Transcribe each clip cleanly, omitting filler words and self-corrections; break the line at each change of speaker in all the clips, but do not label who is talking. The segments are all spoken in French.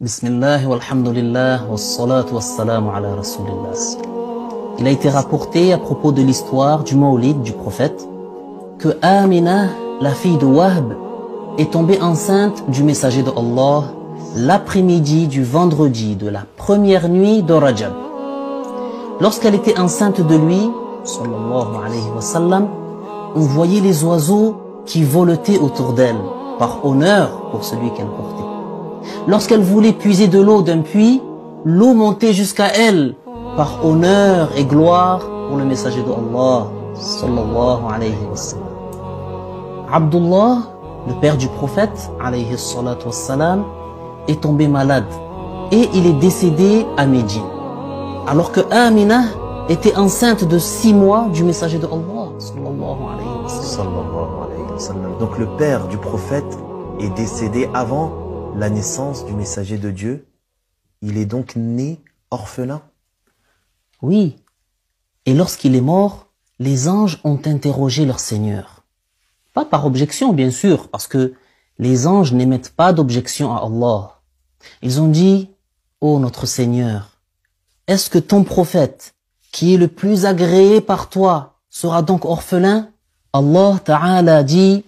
Bismillah walhamdulillah wassalatu wassalamu ala rasulillah. Il a été rapporté à propos de l'histoire du Mawlid du prophète que Amina, la fille de Wahb, est tombée enceinte du messager de Allah l'après-midi du vendredi de la première nuit de Rajab. Lorsqu'elle était enceinte de lui, sallallahu alayhi wa sallam, on voyait les oiseaux qui voletaient autour d'elle, par honneur pour celui qu'elle portait. Lorsqu'elle voulait puiser de l'eau d'un puits, l'eau montait jusqu'à elle, par honneur et gloire pour le messager de Allah, sallallahu alayhi wa sallam. Abdullah, le père du prophète, alayhi salatu wassalam, est tombé malade et il est décédé à Médine. Alors que Amina était enceinte de 6 mois du messager de Allah, sallallahu alayhi wa sallam.
Sallallahu alayhi wa sallam. Donc le père du prophète est décédé avant la naissance du messager de Dieu. Il est donc né orphelin.
Oui. Et lorsqu'il est mort, les anges ont interrogé leur Seigneur. Pas par objection, bien sûr, parce que les anges n'émettent pas d'objection à Allah. Ils ont dit, ô notre Seigneur, est-ce que ton prophète, qui est le plus agréé par toi, sera donc orphelin? Allah Ta'ala dit,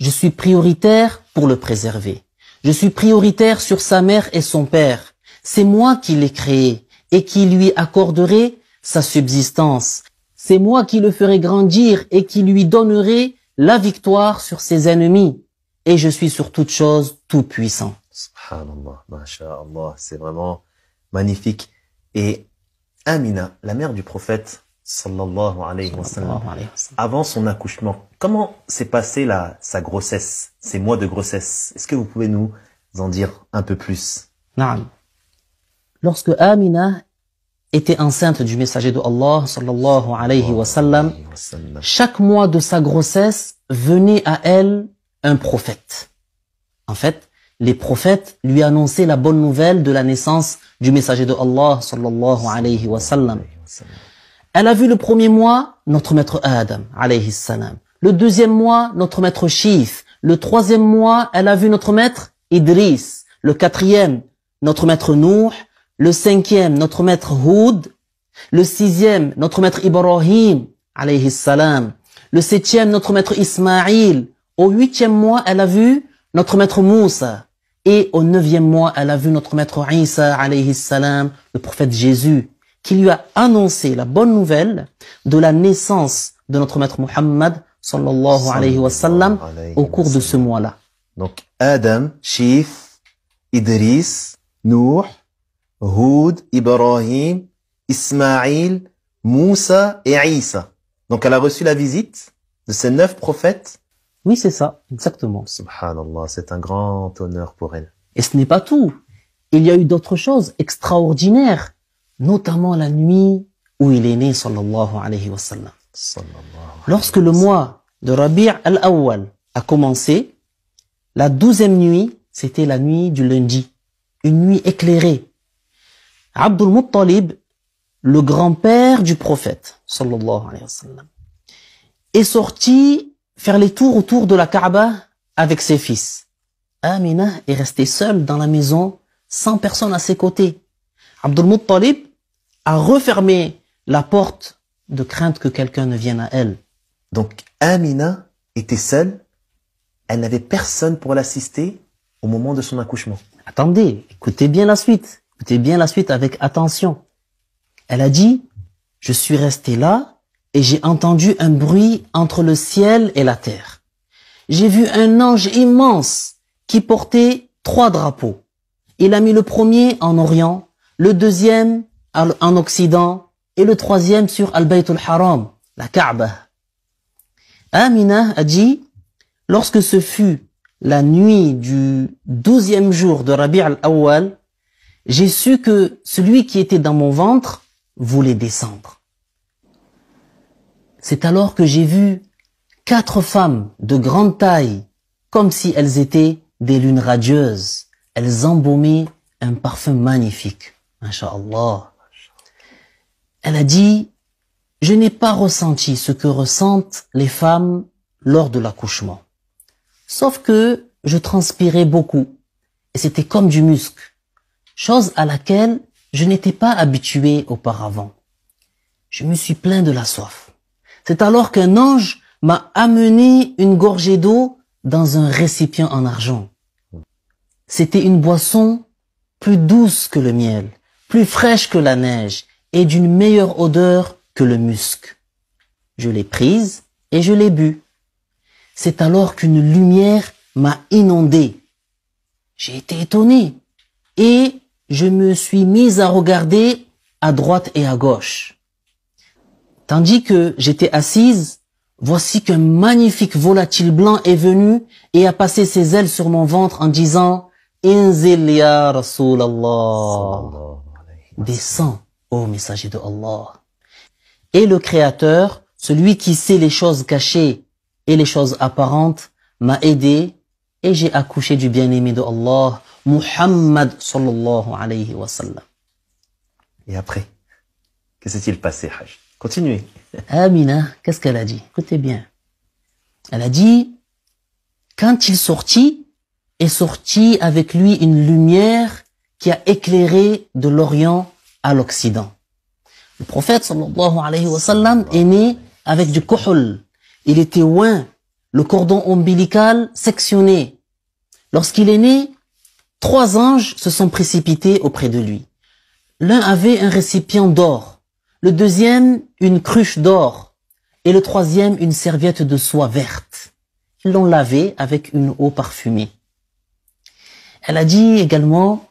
je suis prioritaire pour le préserver. Je suis prioritaire sur sa mère et son père. C'est moi qui l'ai créé et qui lui accorderai sa subsistance. C'est moi qui le ferai grandir et qui lui donnerai la victoire sur ses ennemis. Et je suis sur toute chose tout puissant.
Subhanallah, masha'Allah, c'est vraiment magnifique. Et Amina, la mère du prophète, sallallahu alayhi wa sallam, avant son accouchement, comment s'est passée sa grossesse, ces mois de grossesse? Est-ce que vous pouvez nous en dire un peu plus?
Naam. Lorsque Amina était enceinte du messager de Allah, sallallahu alayhi wa sallam, chaque mois de sa grossesse venait à elle un prophète. En fait, les prophètes lui annonçaient la bonne nouvelle de la naissance du messager de Allah, sallallahu alayhi wa sallam. Elle a vu le premier mois, notre maître Adam, alayhi salam. Le deuxième mois, notre maître Shif. Le troisième mois, elle a vu notre maître Idris. Le quatrième, notre maître Nuh. Le cinquième, notre maître Hud. Le sixième, notre maître Ibrahim, alayhi salam. Le septième, notre maître Ismaïl. Au huitième mois, elle a vu notre maître Moussa. Et au neuvième mois, elle a vu notre maître Isa, alayhi salam, le prophète Jésus, qui lui a annoncé la bonne nouvelle de la naissance de notre maître Muhammad, sallallahu alayhi wa sallam, au cours de ce mois-là.
Donc, Adam, Shif, Idris, Nuh, Hud, Ibrahim, Ismaïl, Moussa et Isa. Donc, elle a reçu la visite de ces 9 prophètes.
Oui, c'est ça, exactement.
Subhanallah, c'est un grand honneur pour elle.
Et ce n'est pas tout. Il y a eu d'autres choses extraordinaires, notamment la nuit où il est né, sallallahu alayhi wa sallam. Lorsque le mois de Rabi' al-Awwal a commencé, la 12e nuit, c'était la nuit du lundi, une nuit éclairée. Abdul Muttalib, le grand-père du prophète, sallallahu alayhi wa sallam, est sorti faire les tours autour de la Kaaba avec ses fils. Amina est restée seule dans la maison, sans personne à ses côtés. Abdul Muttalib a refermé la porte de crainte que quelqu'un ne vienne à elle.
Donc Amina était seule, elle n'avait personne pour l'assister au moment de son accouchement.
Attendez, écoutez bien la suite avec attention. Elle a dit, je suis restée là et j'ai entendu un bruit entre le ciel et la terre. J'ai vu un ange immense qui portait 3 drapeaux. Il a mis le premier en Orient, le deuxième en Occident et le troisième sur Al-Bayt al-Haram, la Kaaba. Amina a dit, lorsque ce fut la nuit du 12e jour de Rabi' al-Awwal, j'ai su que celui qui était dans mon ventre voulait descendre. C'est alors que j'ai vu 4 femmes de grande taille, comme si elles étaient des lunes radieuses. Elles embaumaient un parfum magnifique. Masha'Allah. Elle a dit, je n'ai pas ressenti ce que ressentent les femmes lors de l'accouchement. Sauf que je transpirais beaucoup et c'était comme du musc. chose à laquelle je n'étais pas habitué auparavant. Je me suis plaint de la soif. C'est alors qu'un ange m'a amené une gorgée d'eau dans un récipient en argent. C'était une boisson plus douce que le miel, plus fraîche que la neige et d'une meilleure odeur que le musc. Je l'ai prise et je l'ai bu. C'est alors qu'une lumière m'a inondé. J'ai été étonné et je me suis mis à regarder à droite et à gauche. Tandis que j'étais assise, voici qu'un magnifique volatile blanc est venu et a passé ses ailes sur mon ventre en disant « Inzil ya Rasulallah » Descends, ô messager de Allah. Et le Créateur, celui qui sait les choses cachées et les choses apparentes, m'a aidé et j'ai accouché du bien-aimé de Allah, Muhammad sallallahu alayhi wa sallam.
Et après, que s'est-il passé, Hajj? Continuez.
Amina, qu'est-ce qu'elle a dit? Écoutez bien. Elle a dit, quand il est sorti avec lui une lumière qui a éclairé de l'Orient à l'Occident. Le prophète sallallahu alayhi wa sallam est né avec du kuhul. Il était oint, le cordon ombilical sectionné. Lorsqu'il est né, 3 anges se sont précipités auprès de lui. L'un avait un récipient d'or, le deuxième une cruche d'or et le troisième une serviette de soie verte. Ils l'ont lavé avec une eau parfumée. Elle a dit également,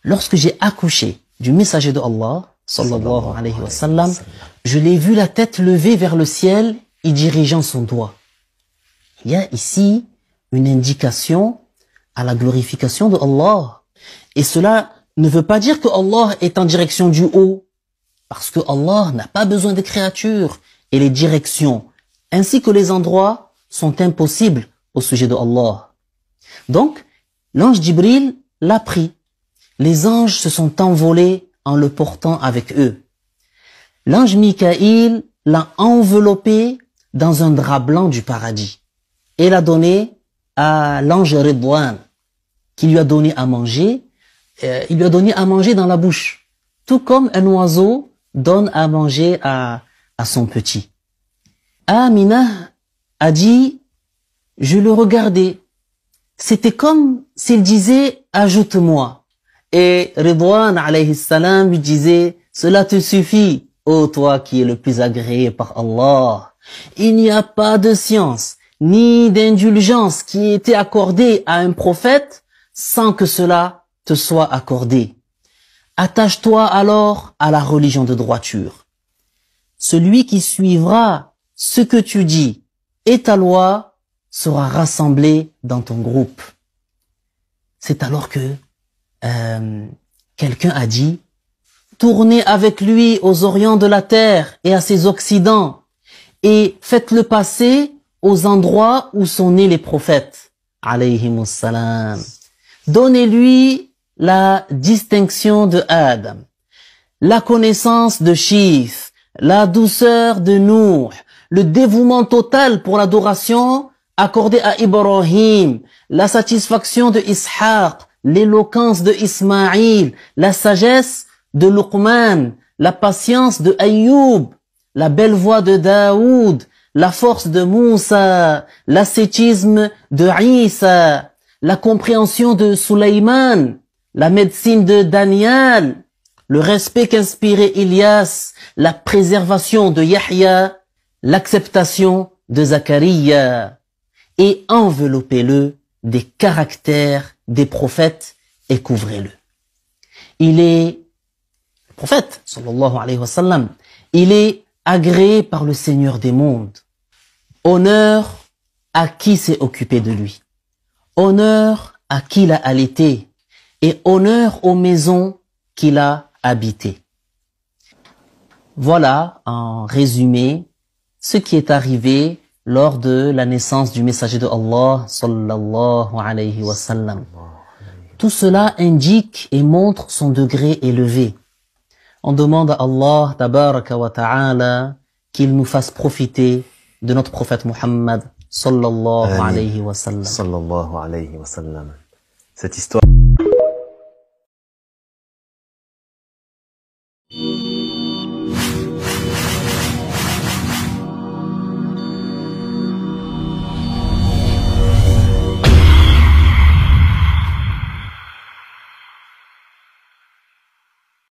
lorsque j'ai accouché du messager de Allah, sallallahu alayhi wa sallam, je l'ai vu la tête levée vers le ciel y dirigeant son doigt. Il y a ici une indication à la glorification de Allah. Et cela ne veut pas dire que Allah est en direction du haut, parce que Allah n'a pas besoin des créatures et les directions, ainsi que les endroits, sont impossibles au sujet de Allah. Donc, l'ange Jibril l'a pris. Les anges se sont envolés en le portant avec eux. L'ange Mikaïl l'a enveloppé dans un drap blanc du paradis et l'a donné à l'ange Ridwan, qui lui a donné à manger. Il lui a donné à manger dans la bouche, tout comme un oiseau donne à manger à son petit. Amina a dit, je le regardais. C'était comme s'il disait, ajoute-moi. Et Ridwan alayhi salam lui disait, cela te suffit, ô toi qui es le plus agréé par Allah. Il n'y a pas de science, ni d'indulgence qui ait été accordée à un prophète sans que cela te soit accordé. Attache-toi alors à la religion de droiture. Celui qui suivra ce que tu dis et ta loi sera rassemblé dans ton groupe. C'est alors que quelqu'un a dit, tournez avec lui aux orients de la terre et à ses occidents et faites-le passer aux endroits où sont nés les prophètes, alayhimus salam. Donnez-lui la distinction de Adam, la connaissance de Shith, la douceur de Nuh, le dévouement total pour l'adoration accordé à Ibrahim, la satisfaction de Ishaq, l'éloquence de Ismaïl, la sagesse de Luqman, la patience de Ayyub, la belle voix de Daoud, la force de Moussa, l'ascétisme de Isa, la compréhension de Sulaiman, la médecine de Daniel, le respect qu'inspirait Ilyas, la préservation de Yahya, l'acceptation de Zacharia, et enveloppez-le des caractères des prophètes et couvrez-le. Le prophète, sallallahu alayhi wa sallam, il est agréé par le Seigneur des mondes. Honneur à qui s'est occupé de lui. Honneur à qui l'a allaité. Et honneur aux maisons qu'il a habitées. Voilà, en résumé, ce qui est arrivé lors de la naissance du messager de Allah, sallallahu alayhi wa sallam. Tout cela indique et montre son degré élevé. On demande à Allah, tabaraka wa ta'ala, qu'il nous fasse profiter de notre prophète Muhammad, sallallahu alayhi wa sallam.
Sallallahu alayhi wa sallam. Cette histoire